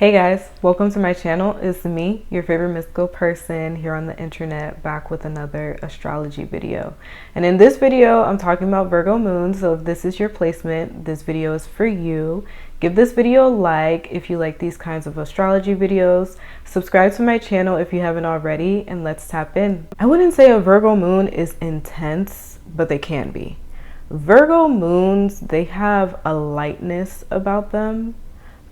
Hey guys, welcome to my channel. It's me, your favorite mystical person here on the internet, back with another astrology video. And in this video, I'm talking about Virgo Moon. So if this is your placement, this video is for you. Give this video a like if you like these kinds of astrology videos. Subscribe to my channel if you haven't already, and let's tap in. I wouldn't say a Virgo Moon is intense, but they can be. Virgo Moons, they have a lightness about them,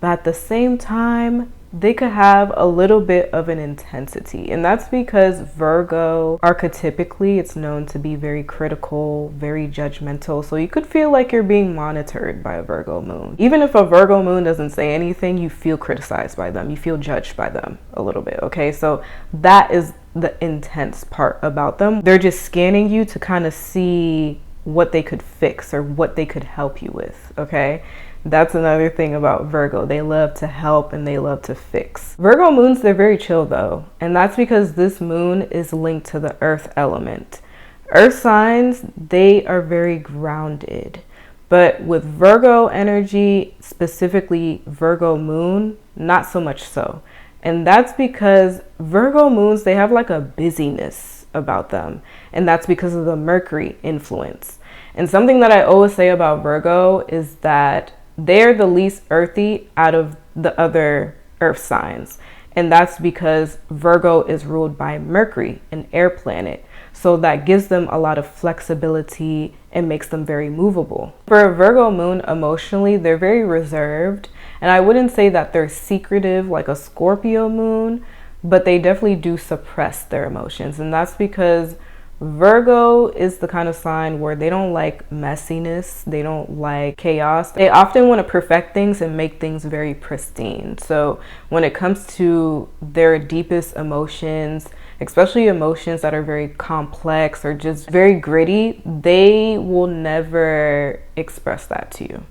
but at the same time, they could have a little bit of an intensity. And that's because Virgo, archetypically, it's known to be very critical, very judgmental. So you could feel like you're being monitored by a Virgo moon. Even if a Virgo moon doesn't say anything, you feel criticized by them. You feel judged by them a little bit, okay? So that is the intense part about them. They're just scanning you to kind of see what they could fix or what they could help you with, okay? That's another thing about Virgo. They love to help and they love to fix. Virgo moons, they're very chill though. And that's because this moon is linked to the earth element. Earth signs, they are very grounded. But with Virgo energy, specifically Virgo moon, not so much so. And that's because Virgo moons, they have like a busyness about them. And that's because of the Mercury influence. And something that I always say about Virgo is that they're the least earthy out of the other earth signs. And that's because Virgo is ruled by Mercury, an air planet. So that gives them a lot of flexibility and makes them very movable. For a Virgo moon, emotionally, they're very reserved. And I wouldn't say that they're secretive like a Scorpio moon, but they definitely do suppress their emotions. And that's because Virgo is the kind of sign where they don't like messiness, they don't like chaos. They often want to perfect things and make things very pristine. So when it comes to their deepest emotions, especially emotions that are very complex or just very gritty, they will never express that to you.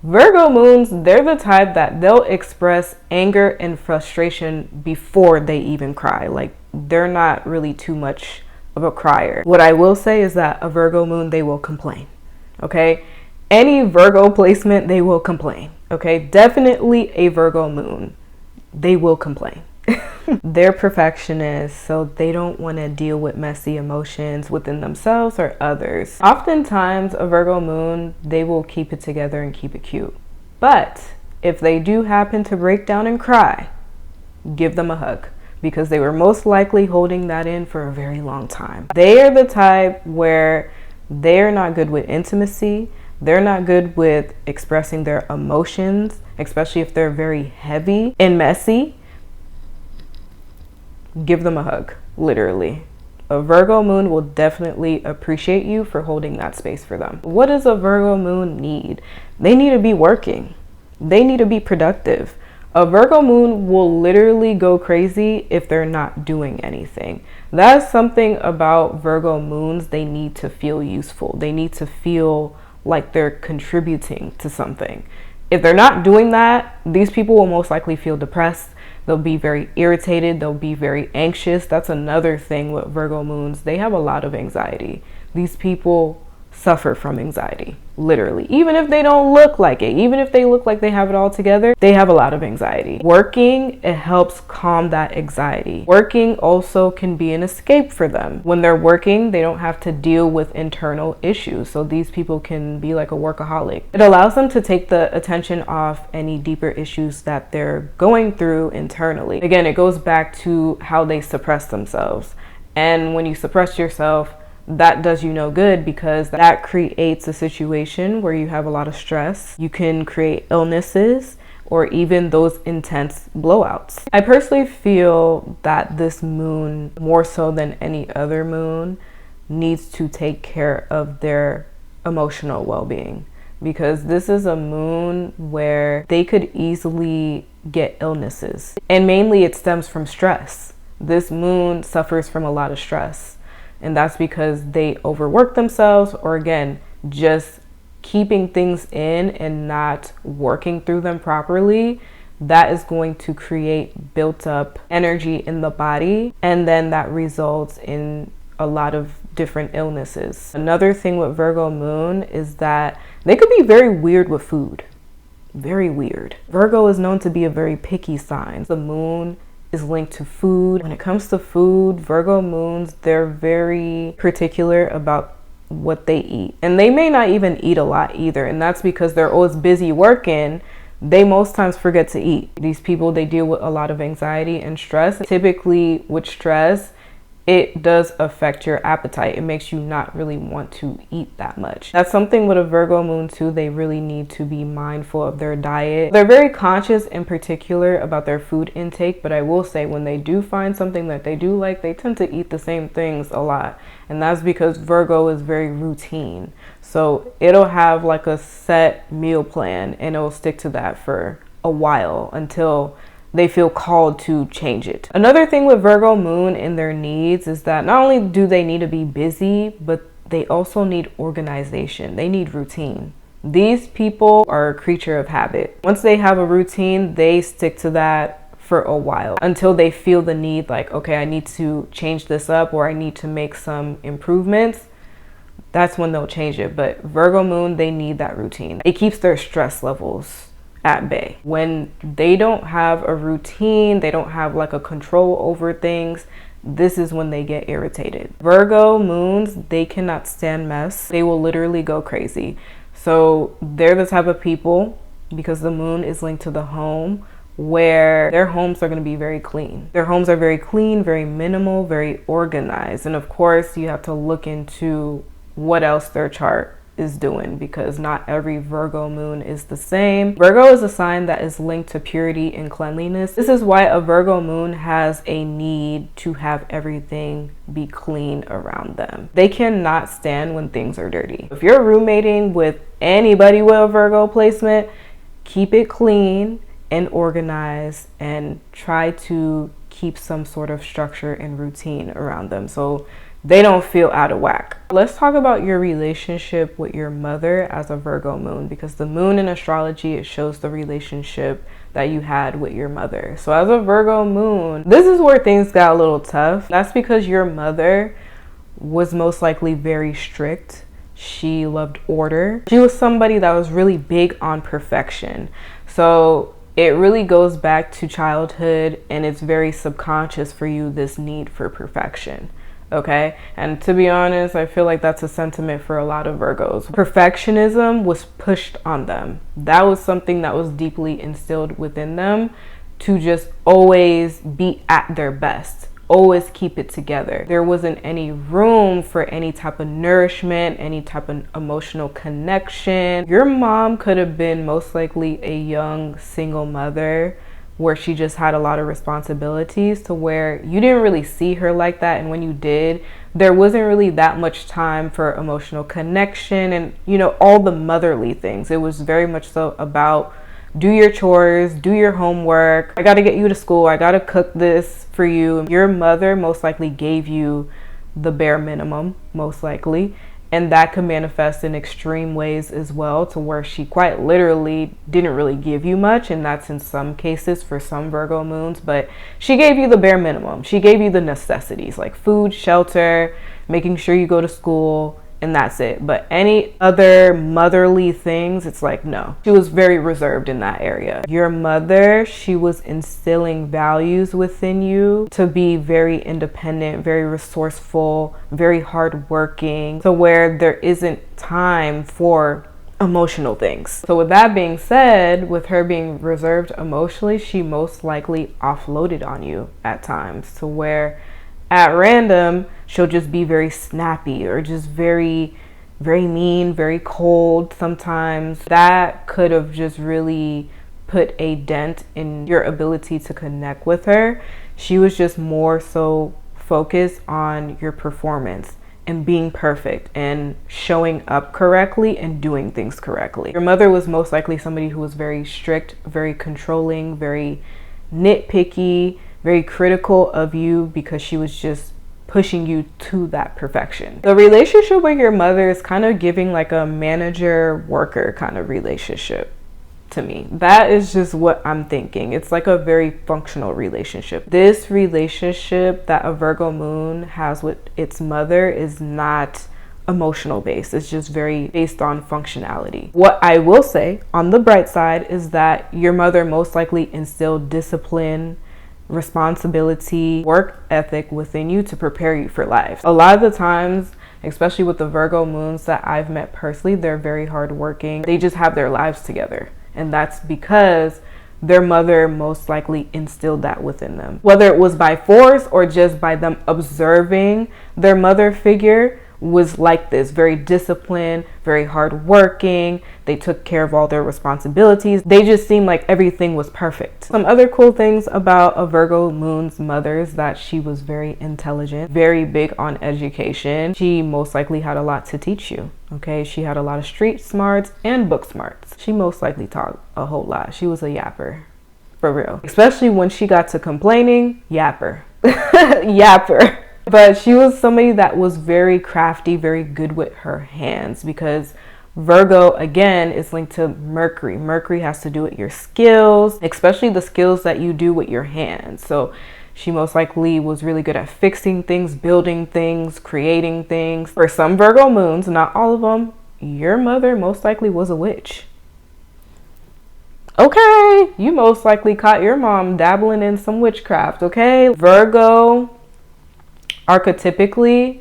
Virgo moons, they're the type that they'll express anger and frustration before they even cry. Like, they're not really too much of a crier. What I will say is that a Virgo moon, they will complain, okay? Any Virgo placement, they will complain, okay? Definitely a Virgo moon, they will complain. They're perfectionists, so they don't want to deal with messy emotions within themselves or others. Oftentimes, a Virgo moon, they will keep it together and keep it cute. But if they do happen to break down and cry, give them a hug, because they were most likely holding that in for a very long time. They are the type where they're not good with intimacy. They're not good with expressing their emotions, especially if they're very heavy and messy. Give them a hug, literally. A Virgo moon will definitely appreciate you for holding that space for them. What does a Virgo moon need? They need to be working. They need to be productive. A Virgo moon will literally go crazy if they're not doing anything. That's something about Virgo moons. They need to feel useful. They need to feel like they're contributing to something. If they're not doing that, these people will most likely feel depressed. They'll be very irritated. They'll be very anxious. That's another thing with Virgo moons. They have a lot of anxiety. These people suffer from anxiety, literally. Even if they don't look like it, even if they look like they have it all together, they have a lot of anxiety. Working, it helps calm that anxiety. Working also can be an escape for them. When they're working, they don't have to deal with internal issues. So these people can be like a workaholic. It allows them to take the attention off any deeper issues that they're going through internally. Again, it goes back to how they suppress themselves. And when you suppress yourself, that does you no good, because that creates a situation where you have a lot of stress. You can create illnesses or even those intense blowouts. I personally feel that this moon, more so than any other moon, needs to take care of their emotional well-being, because this is a moon where they could easily get illnesses. And mainly it stems from stress. This moon suffers from a lot of stress. And that's because they overwork themselves, or again, just keeping things in and not working through them properly. That is going to create built up energy in the body. And then that results in a lot of different illnesses. Another thing with Virgo moon is that they could be very weird with food. Very weird. Virgo is known to be a very picky sign. The moon is linked to food. When it comes to food, Virgo moons, they're very particular about what they eat. And they may not even eat a lot either. And that's because they're always busy working. They most times forget to eat. These people, they deal with a lot of anxiety and stress. Typically with stress, it does affect your appetite. It makes you not really want to eat that much. That's something with a Virgo moon too. They really need to be mindful of their diet. They're very conscious in particular about their food intake, but I will say when they do find something that they do like, they tend to eat the same things a lot. And that's because Virgo is very routine. So it'll have like a set meal plan and it'll stick to that for a while until they feel called to change it. Another thing with Virgo moon and their needs is that not only do they need to be busy, but they also need organization. They need routine. These people are a creature of habit. Once they have a routine, they stick to that for a while until they feel the need, like, okay, I need to change this up or I need to make some improvements. That's when they'll change it. But Virgo moon, they need that routine. It keeps their stress levels at bay. When they don't have a routine, they don't have like a control over things, this is when they get irritated. Virgo moons, they cannot stand mess. They will literally go crazy. So they're the type of people, because the moon is linked to the home, where their homes are going to be very clean. Their homes are very clean, very minimal, very organized. And of course, you have to look into what else their chart is doing, because not every Virgo moon is the same. Virgo is a sign that is linked to purity and cleanliness. This is why a Virgo moon has a need to have everything be clean around them. They cannot stand when things are dirty. If you're roommating with anybody with a Virgo placement, keep it clean and organized and try to keep some sort of structure and routine around them so they don't feel out of whack. Let's talk about your relationship with your mother as a Virgo moon, because the moon in astrology, it shows the relationship that you had with your mother. So as a Virgo moon, this is where things got a little tough. That's because your mother was most likely very strict. She loved order. She was somebody that was really big on perfection. So it really goes back to childhood, and it's very subconscious for you, this need for perfection. Okay, and to be honest, I feel like that's a sentiment for a lot of Virgos. Perfectionism was pushed on them. That was something that was deeply instilled within them, to just always be at their best, always keep it together. There wasn't any room for any type of nourishment, any type of emotional connection. Your mom could have been most likely a young single mother where she just had a lot of responsibilities, to where you didn't really see her like that. And when you did, there wasn't really that much time for emotional connection and, you know, all the motherly things. It was very much so about do your chores, do your homework. I got to get you to school. I got to cook this for you. Your mother most likely gave you the bare minimum, most likely. And that could manifest in extreme ways as well, to where she quite literally didn't really give you much. And that's in some cases for some Virgo moons, but she gave you the bare minimum. She gave you the necessities like food, shelter, making sure you go to school, and that's it. But any other motherly things, it's like, no. She was very reserved in that area. Your mother, she was instilling values within you to be very independent, very resourceful, very hardworking, to where there isn't time for emotional things. So with that being said, with her being reserved emotionally, she most likely offloaded on you at times, to where at random, she'll just be very snappy or just very, very mean, very cold sometimes. That could have just really put a dent in your ability to connect with her. She was just more so focused on your performance and being perfect and showing up correctly and doing things correctly. Your mother was most likely somebody who was very strict, very controlling, very nitpicky, very critical of you, because she was just pushing you to that perfection. The relationship with your mother is kind of giving like a manager worker kind of relationship to me. That is just what I'm thinking. It's like a very functional relationship. This relationship that a Virgo moon has with its mother is not emotional based. It's just very based on functionality. What I will say on the bright side is that your mother most likely instilled discipline, responsibility, work ethic within you to prepare you for life. A lot of the times, especially with the Virgo moons that I've met personally, they're very hardworking. They just have their lives together. And that's because their mother most likely instilled that within them. Whether it was by force or just by them observing their mother figure was like this, very disciplined, very hardworking. They took care of all their responsibilities. They just seemed like everything was perfect. Some other cool things about a Virgo moon's mother is that she was very intelligent, very big on education. She most likely had a lot to teach you. Okay, she had a lot of street smarts and book smarts. She most likely taught a whole lot. She was a yapper, for real. Especially when she got to complaining, yapper. Yapper. But she was somebody that was very crafty, very good with her hands, because Virgo, again, is linked to Mercury. Mercury has to do with your skills, especially the skills that you do with your hands. So she most likely was really good at fixing things, building things, creating things. For some Virgo moons, not all of them, your mother most likely was a witch. Okay, you most likely caught your mom dabbling in some witchcraft, okay? Virgo archetypically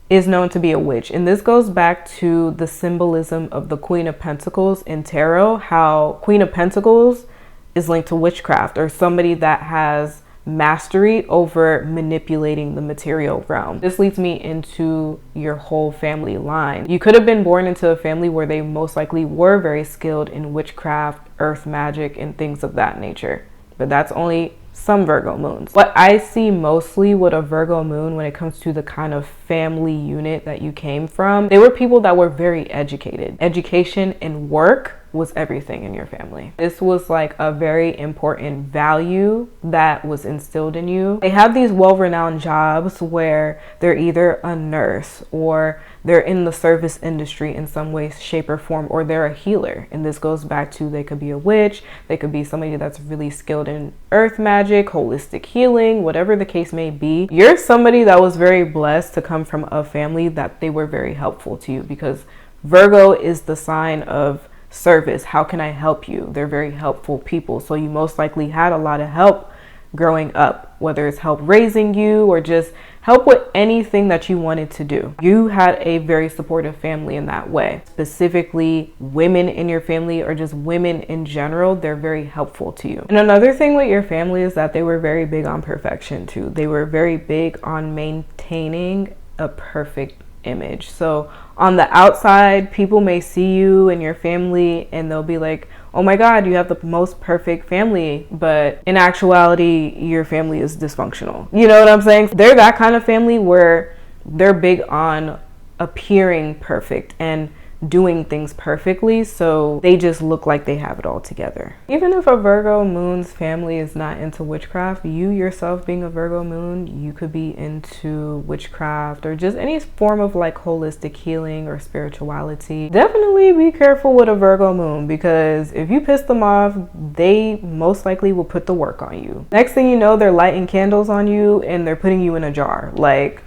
is known to be a witch, and this goes back to the symbolism of the Queen of Pentacles in tarot, how Queen of Pentacles is linked to witchcraft, or somebody that has mastery over manipulating the material realm. This leads me into your whole family line. You could have been born into a family where they most likely were very skilled in witchcraft, earth magic, and things of that nature, but that's only some Virgo moons. What I see mostly with a Virgo moon when it comes to the kind of family unit that you came from, they were people that were very educated. Education and work was everything in your family. This was like a very important value that was instilled in you. They have these well-renowned jobs where they're either a nurse or they're in the service industry in some way, shape, or form, or they're a healer. And this goes back to, they could be a witch, they could be somebody that's really skilled in earth magic, holistic healing, whatever the case may be. You're somebody that was very blessed to come from a family that they were very helpful to you, because Virgo is the sign of service. How can I help you? They're very helpful people. So you most likely had a lot of help growing up, whether it's help raising you or just help with anything that you wanted to do. You had a very supportive family in that way. Specifically, women in your family or just women in general, they're very helpful to you. And another thing with your family is that they were very big on perfection too. They were very big on maintaining a perfect image. So on the outside, people may see you and your family and they'll be like, oh my God, you have the most perfect family. But in actuality, your family is dysfunctional. You know what I'm saying? They're that kind of family where they're big on appearing perfect and doing things perfectly, so they just look like they have it all together. Even if a Virgo moon's family is not into witchcraft, you yourself being a Virgo moon, you could be into witchcraft or just any form of like holistic healing or spirituality. Definitely be careful with a Virgo moon, because if you piss them off, they most likely will put the work on you. Next thing you know, they're lighting candles on you and they're putting you in a jar. Like,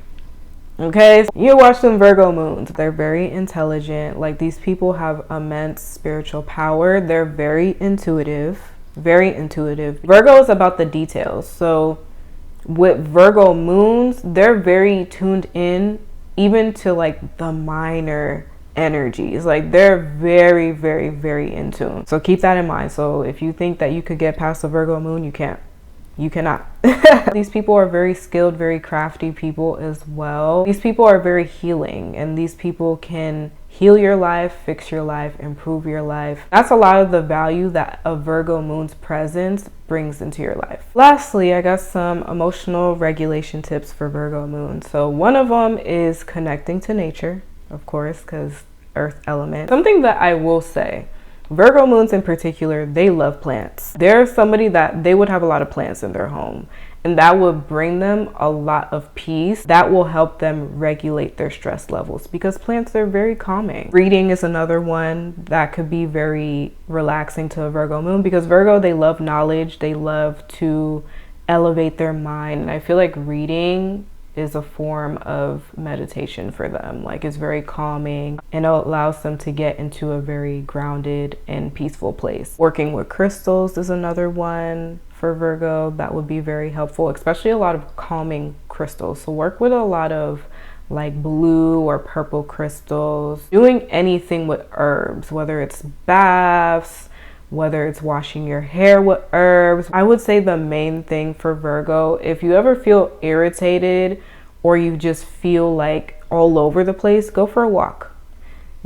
okay, you watch some Virgo moons. They're very intelligent. Like, these people have immense spiritual power. They're very intuitive, very intuitive. Virgo is about the details. So with Virgo moons, they're very tuned in even to like the minor energies. Like, they're very, very, very in tune. So keep that in mind. So if you think that you could get past a Virgo moon, you can't. You cannot. These people are very skilled, very crafty people as well. These people are very healing, and these people can heal your life, fix your life, improve your life. That's a lot of the value that a Virgo moon's presence brings into your life. Lastly, I got some emotional regulation tips for Virgo moon. So one of them is connecting to nature, of course, because earth element. Something that I will say, Virgo moons in particular, they love plants. They're somebody that they would have a lot of plants in their home, and that would bring them a lot of peace. That will help them regulate their stress levels, because plants are very calming. Reading is another one that could be very relaxing to a Virgo moon, because Virgo, they love knowledge. They love to elevate their mind. And I feel like reading is a form of meditation for them. Like, it's very calming and it allows them to get into a very grounded and peaceful place. Working with crystals is another one for Virgo that would be very helpful, especially a lot of calming crystals. So work with a lot of like blue or purple crystals. Doing anything with herbs, whether it's baths, whether it's washing your hair with herbs. I would say the main thing for Virgo, if you ever feel irritated or you just feel like all over the place, go for a walk.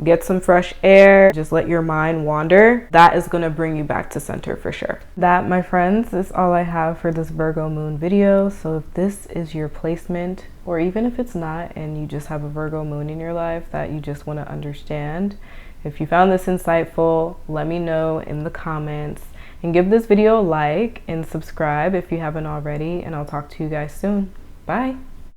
Get some fresh air, just let your mind wander. That is going to bring you back to center for sure. That, my friends, is all I have for this Virgo moon video. So if this is your placement, or even if it's not and you just have a Virgo moon in your life that you just want to understand, if you found this insightful, let me know in the comments, and give this video a like and subscribe if you haven't already, and I'll talk to you guys soon. Bye.